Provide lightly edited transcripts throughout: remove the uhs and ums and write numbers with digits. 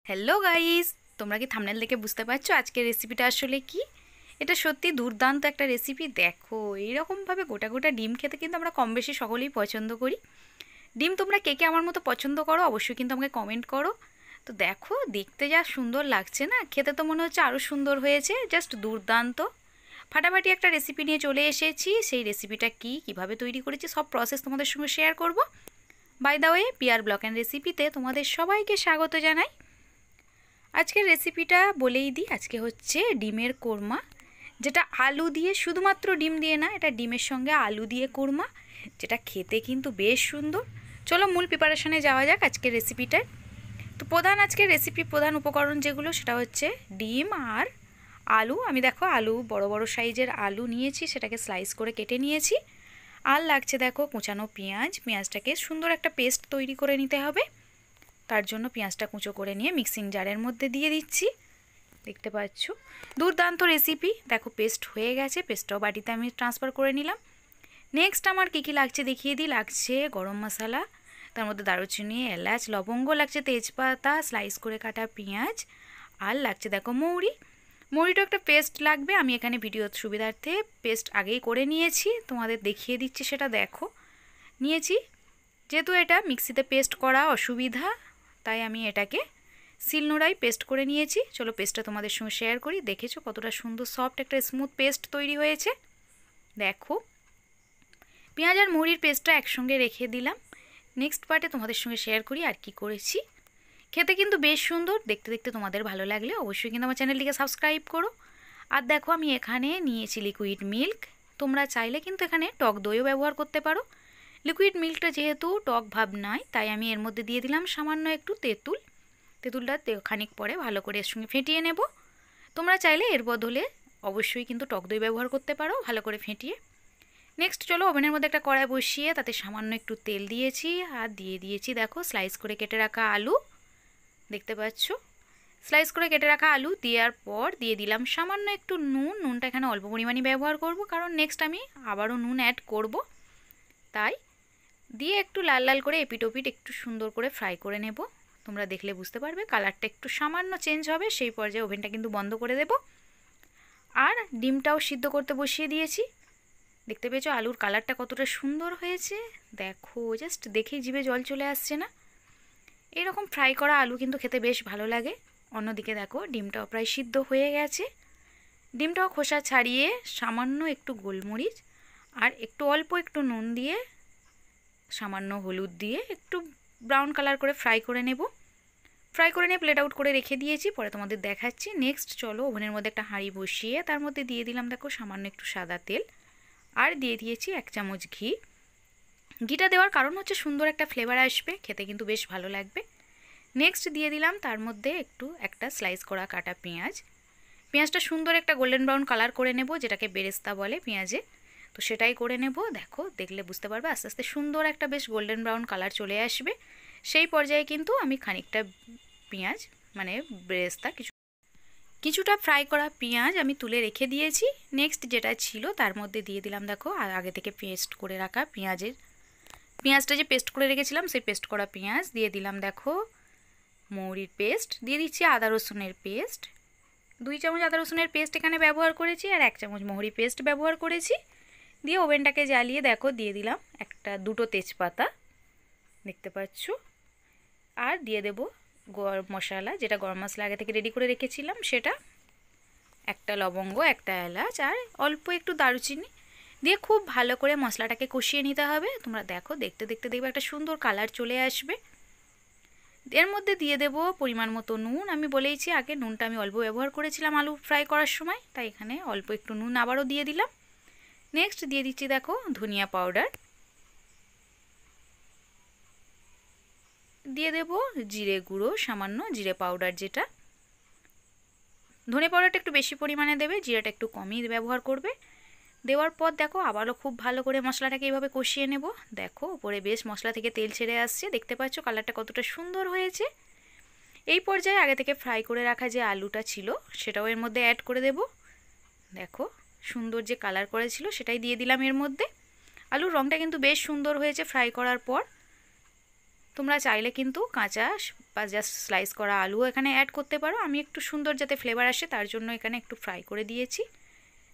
Hello guys, তোমরা কি thumbnail দেখে বুঝতে পারছো আজকের রেসিপিটা আসলে কি? এটা সত্যি দুর্দান্ত একটা রেসিপি। দেখো, এইরকমভাবে গোটা গোটা ডিম খেতে কিন্তু আমরা কম বেশি সকলেই পছন্দ করি। ডিম তোমরা কে কে আমার মতো পছন্দ করো অবশ্যই কিন্তু আমাকে কমেন্ট করো। তো দেখো, দেখতে যা সুন্দর লাগছে না, খেতে তো মনে হচ্ছে আরও সুন্দর হয়েছে। জাস্ট দুর্দান্ত ফাটাফাটি একটা রেসিপি নিয়ে চলে এসেছি। সেই রেসিপিটা কি, কিভাবে তৈরি করেছি, সব প্রসেস তোমাদের সঙ্গে শেয়ার করব। বাই দ্য ওয়ে, পিয়ার ব্লগ অ্যান্ড রেসিপিতে তোমাদের সবাইকে স্বাগত জানাই। আজকের রেসিপিটা বলেই দিই, আজকে হচ্ছে ডিমের কোরমা, যেটা আলু দিয়ে, শুধুমাত্র ডিম দিয়ে না, এটা ডিমের সঙ্গে আলু দিয়ে কোরমা, যেটা খেতে কিন্তু বেশ সুন্দর। চলো মূল প্রিপারেশনে যাওয়া যাক আজকের রেসিপিটায়। তো আজকের রেসিপি প্রধান উপকরণ যেগুলো, সেটা হচ্ছে ডিম আর আলু। আমি দেখো আলু বড় বড় সাইজের আলু নিয়েছি, সেটাকে স্লাইস করে কেটে নিয়েছি। আর লাগছে দেখো কুচানো পেঁয়াজ। পেঁয়াজটাকে সুন্দর একটা পেস্ট তৈরি করে নিতে হবে। তার জন্য পেঁয়াজটা কুচো করে নিয়ে মিক্সিং জারের মধ্যে দিয়ে দিচ্ছি। দেখতে পাচ্ছ দুর্দান্ত রেসিপি। দেখো পেস্ট হয়ে গেছে, পেস্টটাও বাটিতে আমি ট্রান্সফার করে নিলাম। নেক্সট আমার কী কী লাগছে দেখিয়ে দিই। লাগছে গরম মশলা, তার মধ্যে দারুচিনি, এলাচ, লবঙ্গ, লাগছে তেজপাতা, স্লাইস করে কাটা পেঁয়াজ, আর লাগছে দেখো মৌরি। মৌরিটা একটা পেস্ট লাগবে, আমি এখানে ভিডিওর সুবিধার্থে পেস্ট আগেই করে নিয়েছি, তোমাদের দেখিয়ে দিচ্ছি সেটা। দেখো নিয়েছি, যেহেতু এটা মিক্সিতে পেস্ট করা অসুবিধা, তাই আমি এটাকে শিলনোড়ায় পেস্ট করে নিয়েছি। চলো পেস্টটা তোমাদের সঙ্গে শেয়ার করি। দেখেছো কতটা সুন্দর সফট একটা স্মুথ পেস্ট তৈরি হয়েছে। দেখো পেঁয়াজ আর মৌরির পেস্টটা একসঙ্গে রেখে দিলাম। নেক্সট পার্টে তোমাদের সঙ্গে শেয়ার করি আর কি করেছি। খেতে কিন্তু বেশ সুন্দর, দেখতে দেখতে তোমাদের ভালো লাগলে অবশ্যই কিন্তু আমার চ্যানেলটিকে সাবস্ক্রাইব করো। আর দেখো আমি এখানে নিয়েছি লিকুইড মিল্ক। তোমরা চাইলে কিন্তু এখানে টক দইও ব্যবহার করতে পারো। লিকুইড মিল্কটা যেহেতু টক ভাব নাই, তাই আমি এর মধ্যে দিয়ে দিলাম সামান্য একটু তেঁতুল। তেঁতুলটা খানিক পরে ভালো করে এর সঙ্গে ফেটিয়ে নেব। তোমরা চাইলে এর বদলে অবশ্যই কিন্তু টক দই ব্যবহার করতে পারো, ভালো করে ফেটিয়ে। নেক্সট চলো ওভেনের মধ্যে একটা কড়াই বসিয়ে তাতে সামান্য একটু তেল দিয়েছি, আর দিয়ে দিয়েছি দেখো স্লাইস করে কেটে রাখা আলু। দেখতে পাচ্ছ স্লাইস করে কেটে রাখা আলু দেওয়ার পর দিয়ে দিলাম সামান্য একটু নুন। নুনটা এখানে অল্প পরিমাণে ব্যবহার করব, কারণ নেক্সট আমি আবারও নুন অ্যাড করব। তাই দিয়ে একটু লাল লাল করে এপিট ওপিট একটু সুন্দর করে ফ্রাই করে নেব। তোমরা দেখলে বুঝতে পারবে কালারটা একটু সামান্য চেঞ্জ হবে, সেই পর্যায়ে ওভেনটা কিন্তু বন্ধ করে দেব। আর ডিমটাও সিদ্ধ করতে বসিয়ে দিয়েছি। দেখতে পেয়েছো আলুর কালারটা কতটা সুন্দর হয়েছে। দেখো জাস্ট দেখেই জিভে জল চলে আসছে না? এরকম ফ্রাই করা আলু কিন্তু খেতে বেশ ভালো লাগে। অন্যদিকে দেখো ডিমটাও প্রায় সিদ্ধ হয়ে গেছে। ডিমটাও খোসা ছাড়িয়ে সামান্য একটু গোলমরিচ আর অল্প একটু নুন দিয়ে, সামান্য হলুদ দিয়ে একটু ব্রাউন কালার করে ফ্রাই করে নেব। ফ্রাই করে নিয়ে প্লেট আউট করে রেখে দিয়েছি, পরে তোমাদের দেখাচ্ছি। নেক্সট চলো ওভেনের মধ্যে একটা হাঁড়ি বসিয়ে তার মধ্যে দিয়ে দিলাম দেখো সামান্য একটু সাদা তেল, আর দিয়ে দিয়েছি 1 চামচ ঘি। ঘিটা দেওয়ার কারণ হচ্ছে সুন্দর একটা ফ্লেভার আসবে, খেতে কিন্তু বেশ ভালো লাগবে। নেক্সট দিয়ে দিলাম তার মধ্যে একটা স্লাইস করা কাটা পেঁয়াজ। পেঁয়াজটা সুন্দর একটা গোল্ডেন ব্রাউন কালার করে নেব, যেটাকে বেরেস্তা বলে পেঁয়াজে। তো সেটাই করে নেব। দেখো দেখলে বুঝতে পারবে আস্তে আস্তে সুন্দর একটা বেশ গোল্ডেন ব্রাউন কালার চলে আসবে। সেই পর্যায়ে কিন্তু আমি খানিকটা পেঁয়াজ মানে বেরেস্তা কিছুটা ফ্রাই করা পেঁয়াজ আমি তুলে রেখে দিয়েছি। নেক্সট যেটা ছিল তার মধ্যে দিয়ে দিলাম দেখো আর আগে থেকে পেস্ট করে রাখা পেঁয়াজটা যে পেস্ট করে রেখেছিলাম, সেই পেস্ট করা পেঁয়াজ দিয়ে দিলাম দেখো মৌরির পেস্ট, দিয়ে দিচ্ছি আদা রসুনের পেস্ট। 2 চামচ আদা রসুনের পেস্ট এখানে ব্যবহার করেছি, আর 1 চামচ মৌরি পেস্ট ব্যবহার করেছি। দিয়ে ওভেনটাকে জ্বালিয়ে দেখো দিয়ে দিলাম দুটো তেজপাতা, দেখতে পাচ্ছ। আর দিয়ে দেব গরম মশলা, যেটা গরম মশলা আগে থেকে রেডি করে রেখেছিলাম সেটা, একটা লবঙ্গ, একটা এলাচ, আর অল্প একটু দারুচিনি দিয়ে খুব ভালো করে মশলাটাকে কষিয়ে নিতে হবে। তোমরা দেখো দেখতে দেখতে দেখবে একটা সুন্দর কালার চলে আসবে। এর মধ্যে দিয়ে দেব পরিমাণ মতো নুন। আমি বলেইছি আগে নুনটা আমি অল্প ব্যবহার করেছিলাম আলু ফ্রাই করার সময়, তাই এখানে অল্প একটু নুন আবারও দিয়ে দিলাম। নেক্সট দিয়ে দিচ্ছি দেখো ধনিয়া পাউডার, দিয়ে দেব জিরে গুঁড়ো সামান্য, জিরে পাউডার যেটা। ধনে পাউডারটা একটু বেশি পরিমাণে দেবে, জিরাটা একটু কমই ব্যবহার করবে। দেওয়ার পর দেখো আবারও খুব ভালো করে মশলাটাকে এইভাবে কষিয়ে নেব। দেখো উপরে বেশ মশলা থেকে তেল ছেড়ে আসছে, দেখতে পাচ্ছ কালারটা কতটা সুন্দর হয়েছে। এই পর্যায়ে আগে থেকে ফ্রাই করে রাখা যে আলুটা ছিল সেটাও এর মধ্যে অ্যাড করে দেব। দেখো সুন্দর যে কালার করেছিল সেটাই দিয়ে দিলাম এর মধ্যে। আলুর রঙটা কিন্তু বেশ সুন্দর হয়েছে ফ্রাই করার পর। তোমরা চাইলে কিন্তু কাঁচা বা জাস্ট স্লাইস করা আলু এখানে অ্যাড করতে পারো। আমি একটু সুন্দর যাতে ফ্লেভার আসে তার জন্য এখানে একটু ফ্রাই করে দিয়েছি।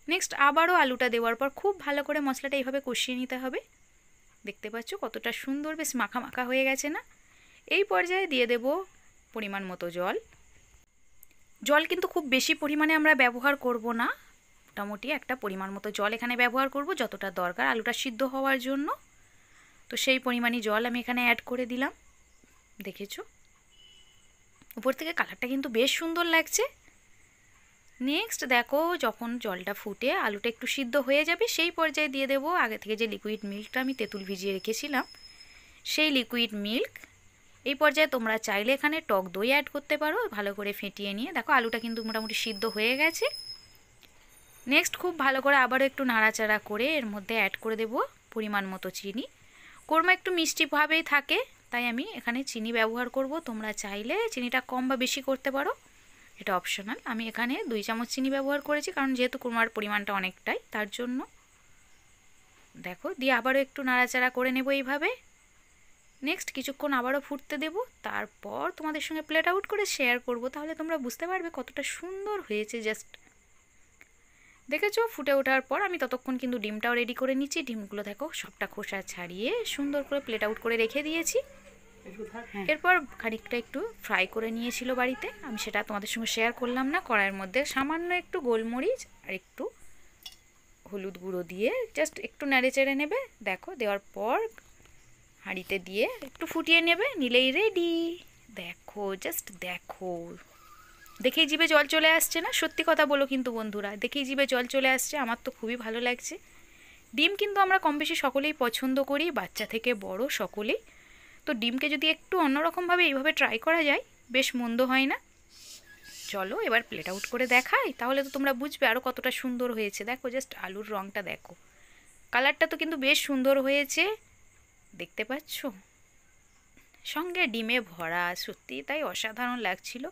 নেক্সট আবারও আলুটা দেওয়ার পর খুব ভালো করে মশলাটা এইভাবে কষিয়ে নিতে হবে। দেখতে পাচ্ছ কতটা সুন্দর বেশ মাখা মাখা হয়ে গেছে না? এই পর্যায়ে দিয়ে দেব পরিমাণ মতো জল। জল কিন্তু খুব বেশি পরিমাণে আমরা ব্যবহার করব না, মোটামুটি একটা পরিমাণ মতো জল এখানে ব্যবহার করব যতটা দরকার আলুটা সিদ্ধ হওয়ার জন্য। তো সেই পরিমাণই জল আমি এখানে অ্যাড করে দিলাম। দেখেছো উপর থেকে কালারটা কিন্তু বেশ সুন্দর লাগছে। নেক্সট দেখো যখন জলটা ফুটে আলুটা একটু সিদ্ধ হয়ে যাবে সেই পর্যায়ে দিয়ে দেবো আগে থেকে যে লিকুইড মিল্কটা আমি তেঁতুল ভিজিয়ে রেখেছিলাম সেই লিকুইড মিল্ক। এই পর্যায়ে তোমরা চাইলে এখানে টক দই অ্যাড করতে পারো, ভালো করে ফেটিয়ে নিয়ে। দেখো আলুটা কিন্তু মোটামুটি সিদ্ধ হয়ে গেছে। নেক্সট খুব ভালো করে আবারও একটু নাড়াচাড়া করে এর মধ্যে অ্যাড করে দেব পরিমাণ মতো চিনি। কোরমা একটু মিষ্টিভাবেই থাকে তাই আমি এখানে চিনি ব্যবহার করব। তোমরা চাইলে চিনিটা কম বা বেশি করতে পারো, এটা অপশনাল। আমি এখানে 2 চামচ চিনি ব্যবহার করেছি কারণ যেহেতু কোরমার পরিমাণটা অনেকটাই তার জন্য। দেখো দিয়ে আবারও একটু নাড়াচাড়া করে নেব এইভাবে। নেক্সট কিছুক্ষণ আবারও ফুটতে দেব, তারপর তোমাদের সঙ্গে প্লেট আউট করে শেয়ার করব, তাহলে তোমরা বুঝতে পারবে কতটা সুন্দর হয়েছে। জাস্ট দেখেছো ফুটে ওঠার পর আমি ততক্ষণ কিন্তু ডিমটাও রেডি করে নিচ্ছি। ডিমগুলো দেখো সবটা খোসা ছাড়িয়ে সুন্দর করে প্লেট আউট করে রেখে দিয়েছি। এরপর খানিকটা একটু ফ্রাই করে নিয়েছিল বাড়িতে, আমি সেটা তোমাদের সঙ্গে শেয়ার করলাম না। কড়াইয়ের মধ্যে সামান্য একটু গোলমরিচ আর একটু হলুদ গুঁড়ো দিয়ে জাস্ট একটু নেড়ে চেড়ে নেবে। দেখো দেওয়ার পর হাঁড়িতে দিয়ে একটু ফুটিয়ে নেবে, নিলেই রেডি। দেখো জাস্ট দেখো, দেখেই জিভে জল চলে আসছে না? সত্যি কথা বলো কিন্তু বন্ধুরা, দেখেই জিভে জল চলে আসছে। আমার তো খুবই ভালো লাগছে। ডিম কিন্তু আমরা কম বেশি সকলেই পছন্দ করি, বাচ্চা থেকে বড় সকলেই। তো ডিমকে যদি একটু অন্যরকমভাবে এইভাবে ট্রাই করা যায় বেশ মন্দ হয় না। চলো এবার প্লেট আউট করে দেখাই, তাহলে তো তোমরা বুঝবে আরও কতটা সুন্দর হয়েছে। দেখো জাস্ট আলুর রঙটা দেখো, কালারটা তো কিন্তু বেশ সুন্দর হয়েছে, দেখতে পাচ্ছ? সঙ্গে ডিমে ভরা, সত্যি তাই অসাধারণ লাগছিল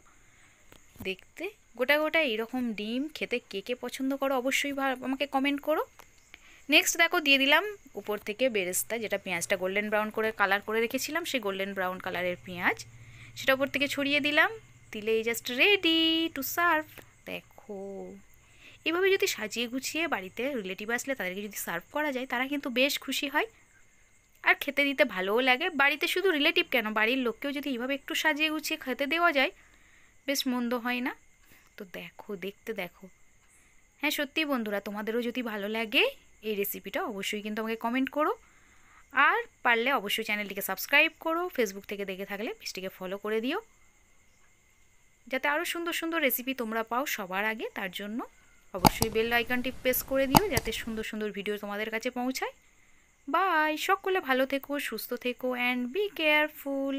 দেখতে। গোটা গোটা এইরকম ডিম খেতে কে কে পছন্দ করো অবশ্যই আমাকে কমেন্ট করো। নেক্সট দেখো দিয়ে দিলাম উপর থেকে বেরেস্তা, যেটা পেঁয়াজটা গোল্ডেন ব্রাউন করে কালার করে রেখেছিলাম, সেই গোল্ডেন ব্রাউন কালারের পেঁয়াজ সেটা উপর থেকে ছড়িয়ে দিলাম। দিলেই জাস্ট রেডি টু সার্ভ। দেখো এভাবে যদি সাজিয়ে গুছিয়ে বাড়িতে রিলেটিভ আসলে তাদেরকে যদি সার্ভ করা যায় তারা কিন্তু বেশ খুশি হয় আর খেতে দিতে ভালোও লাগে। বাড়িতে শুধু রিলেটিভ কেন, বাড়ির লোককেও যদি এইভাবে একটু সাজিয়ে গুছিয়ে খেতে দেওয়া যায় বেশ মন্দ হয় না। তো দেখো দেখতে দেখো। হ্যাঁ সত্যি বন্ধুরা, তোমাদেরও যদি ভালো লাগে এই রেসিপিটা অবশ্যই কিন্তু আমাকে কমেন্ট করো, আর পারলে অবশ্যই চ্যানেলটিকে সাবস্ক্রাইব করো। ফেসবুক থেকে দেখে থাকলে পেজটিকে ফলো করে দিও, যাতে আরও সুন্দর সুন্দর রেসিপি তোমরা পাও সবার আগে। তার জন্য অবশ্যই বেল আইকনটি প্রেস করে দিও যাতে সুন্দর সুন্দর ভিডিও তোমাদের কাছে পৌঁছায়। বাই, সকলে ভালো থেকো, সুস্থ থেকো অ্যান্ড বি কেয়ারফুল।